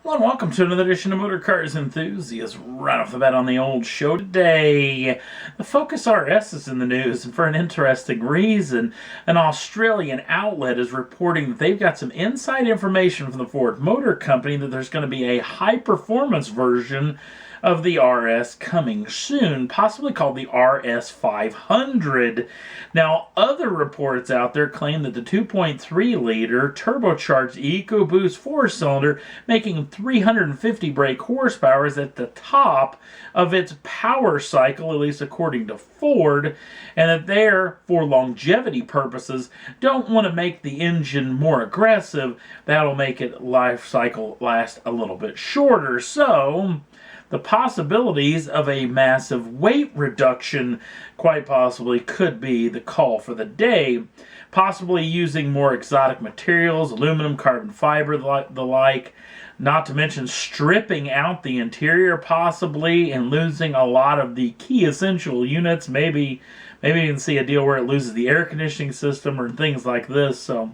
Hello and welcome to another edition of Motor Cars Enthusiasts. Right off the bat on the old show today, the Focus RS is in the news, and for an interesting reason. An Australian outlet is reporting that they've got some inside information from the Ford Motor Company that there's going to be a high-performance version of the RS coming soon, possibly called the RS 500. Now, other reports out there claim that the 2.3-liter turbocharged EcoBoost 4-cylinder, making 350 brake horsepower, is at the top of its power cycle, at least according to Ford, and that they're, for longevity purposes, don't want to make the engine more aggressive. That'll make its life cycle last a little bit shorter. So the possibilities of a massive weight reduction quite possibly could be the call for the day. Possibly using more exotic materials, aluminum, carbon fiber, the like. Not to mention stripping out the interior possibly and losing a lot of the key essential units. Maybe you can see a deal where it loses the air conditioning system or things like this. So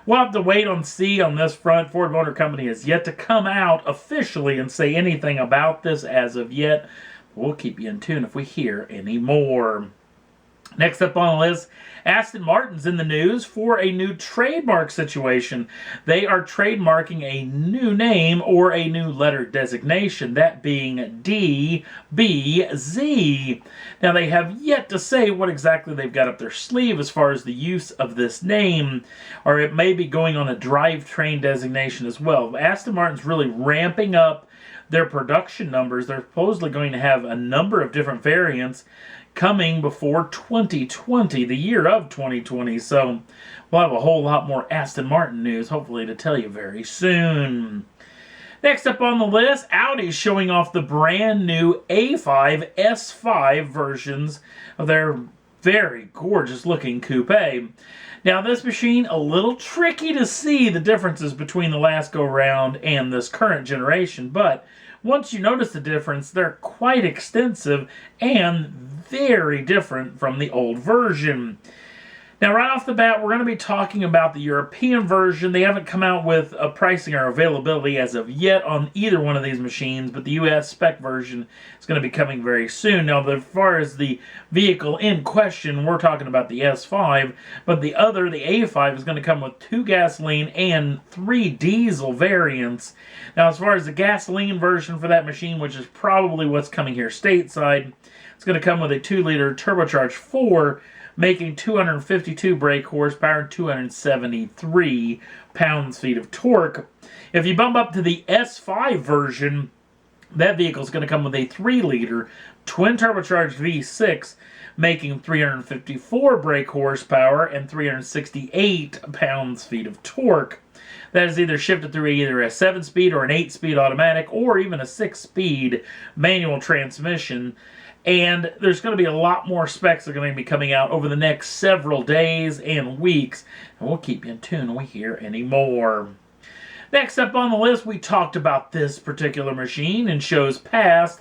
we'll have to wait and see on this front. Ford Motor Company has yet to come out officially and say anything about this as of yet. We'll keep you in tune if we hear any more. Next up on the list, Aston Martin's in the news for a new trademark situation. They are trademarking a new name or a new letter designation, that being DBZ. Now, they have yet to say what exactly they've got up their sleeve as far as the use of this name, or it may be going on a drivetrain designation as well. Aston Martin's really ramping up their production numbers. They're supposedly going to have a number of different variants coming before 2020, the year of 2020. So we'll have a whole lot more Aston Martin news, hopefully, to tell you very soon. Next up on the list, Audi's showing off the brand new A5, S5 versions of their very gorgeous looking coupe. Now, this machine, a little tricky to see the differences between the last go-round and this current generation, but once you notice the difference, they're quite extensive and very different from the old version. Now, right off the bat, we're going to be talking about the European version. They haven't come out with a pricing or availability as of yet on either one of these machines, but the US spec version is going to be coming very soon. Now, as far as the vehicle in question, we're talking about the S5, but the A5, is going to come with 2 gasoline and 3 diesel variants. Now, as far as the gasoline version for that machine, which is probably what's coming here stateside, it's going to come with a 2-liter turbocharged 4, making 252 brake horsepower and 273 pounds-feet of torque. If you bump up to the S5 version, that vehicle is going to come with a 3-liter twin-turbocharged V6, making 354 brake horsepower and 368 pounds-feet of torque. That is either shifted through either a 7-speed or an 8-speed automatic or even a 6-speed manual transmission. And there's going to be a lot more specs that are going to be coming out over the next several days and weeks. And we'll keep you in tune when we hear any more. Next up on the list, we talked about this particular machine in shows past.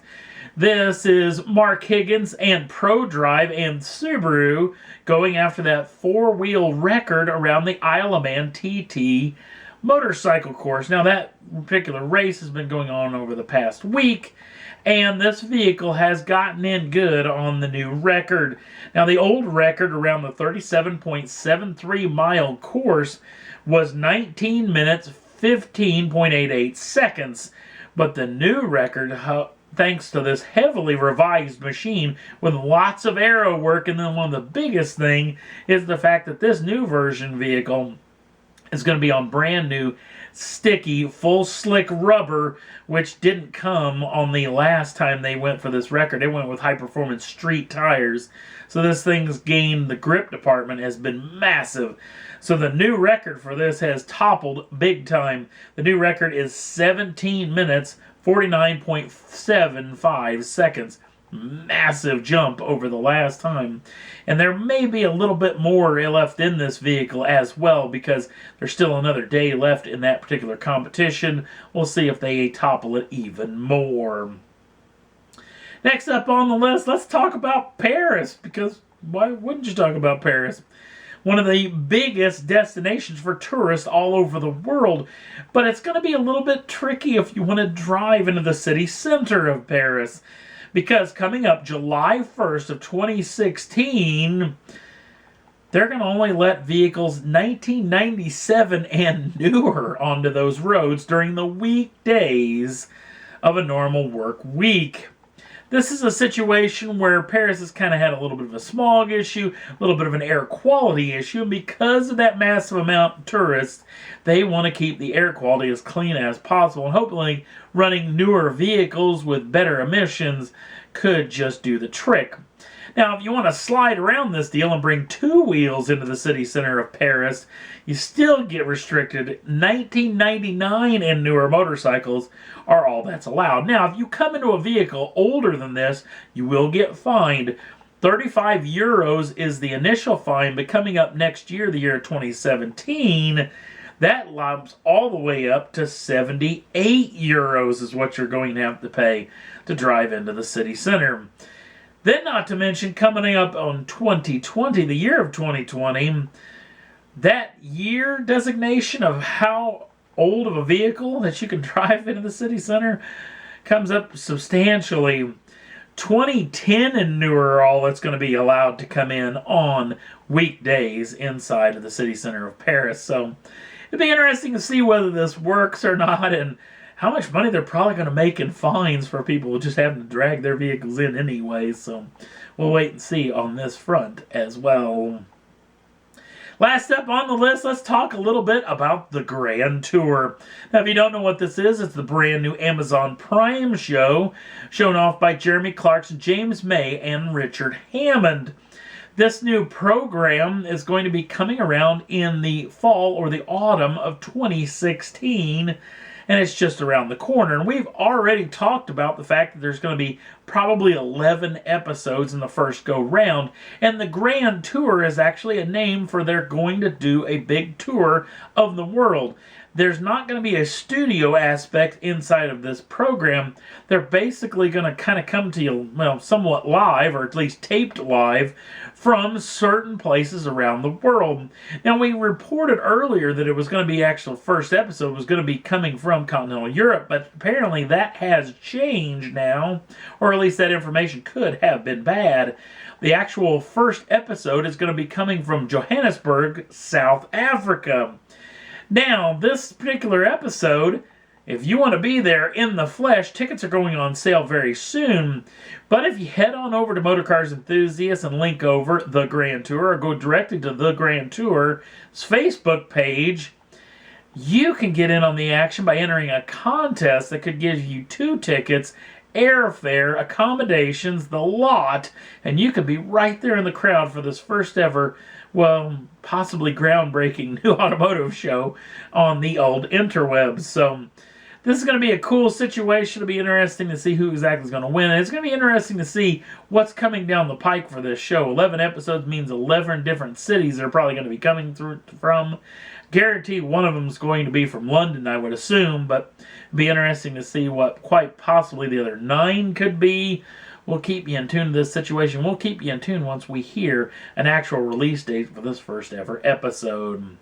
This is Mark Higgins and ProDrive and Subaru going after that 4-wheel record around the Isle of Man TT motorcycle course. Now, that particular race has been going on over the past week, and this vehicle has gotten in good on the new record. Now, the old record around the 37.73 mile course was 19 minutes, 15.88 seconds. But the new record, thanks to this heavily revised machine with lots of aero work, and then one of the biggest thing is the fact that this new version vehicle is going to be on brand new sticky full slick rubber, which didn't come on the last time they went for this record. They went with high performance street tires, so this thing's gained, the grip department has been massive. So the new record for this has toppled big time. The new record is 17 minutes 49.75 seconds. Massive jump over the last time. And there may be a little bit more left in this vehicle as well, because there's still another day left in that particular competition. We'll see if they topple it even more. Next up on the list, let's talk about Paris, because why wouldn't you talk about Paris? one of the biggest destinations for tourists all over the world. But it's going to be a little bit tricky if you want to drive into the city center of Paris, because coming up July 1st of 2016, they're going to only let vehicles 1997 and newer onto those roads during the weekdays of a normal work week. This is a situation where Paris has kind of had a little bit of a smog issue, a little bit of an air quality issue, and because of that massive amount of tourists, they want to keep the air quality as clean as possible, and hopefully running newer vehicles with better emissions could just do the trick. Now, if you want to slide around this deal and bring two wheels into the city center of Paris, you still get restricted. 1999 and newer motorcycles are all that's allowed. Now, if you come into a vehicle older than this, you will get fined. 35 euros is the initial fine, but coming up next year, the year 2017, that lumps all the way up to 78 euros is what you're going to have to pay to drive into the city center. Then, not to mention, coming up on 2020, the year of 2020, that year designation of how old of a vehicle that you can drive into the city center comes up substantially. 2010 and newer are all that's going to be allowed to come in on weekdays inside of the city center of Paris. So it'd be interesting to see whether this works or not, and how much money they're probably going to make in fines for people just having to drag their vehicles in anyway. So we'll wait and see on this front as well. Last up on the list, let's talk a little bit about the Grand Tour. Now, if you don't know what this is, it's the brand new Amazon Prime show, shown off by Jeremy Clarkson, James May, and Richard Hammond. This new program is going to be coming around in the fall or the autumn of 2016. And it's just around the corner. And we've already talked about the fact that there's going to be probably 11 episodes in the first go-round. And the Grand Tour is actually a name for they're going to do a big tour of the world. There's not going to be a studio aspect inside of this program. They're basically going to kind of come to you, well, somewhat live, or at least taped live, from certain places around the world. Now, we reported earlier that it was going to be actual first episode was going to be coming from continental Europe, but apparently that has changed now, or at least that information could have been bad. The actual first episode is going to be coming from Johannesburg, South Africa. Now, this particular episode, if you want to be there in the flesh, tickets are going on sale very soon. But if you head on over to Motorcars Enthusiasts and link over The Grand Tour, or go directly to The Grand Tour's Facebook page, you can get in on the action by entering a contest that could give you 2 tickets, airfare, accommodations, the lot, and you could be right there in the crowd for this first ever, well, possibly groundbreaking new automotive show on the old interwebs. So this is going to be a cool situation. It'll be interesting to see who exactly is going to win. And it's going to be interesting to see what's coming down the pike for this show. 11 episodes means 11 different cities they're probably going to be coming through from. Guaranteed one of them is going to be from London, I would assume. But it'll be interesting to see what quite possibly the other 9 could be. We'll keep you in tune to this situation. We'll keep you in tune once we hear an actual release date for this first ever episode.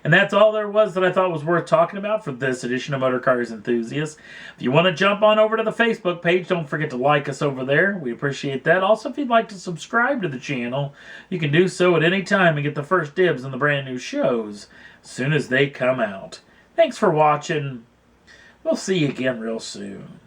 And that's all there was that I thought was worth talking about for this edition of Motorcars Enthusiasts. If you want to jump on over to the Facebook page, don't forget to like us over there. We appreciate that. Also, if you'd like to subscribe to the channel, you can do so at any time and get the first dibs on the brand new shows as soon as they come out. Thanks for watching. We'll see you again real soon.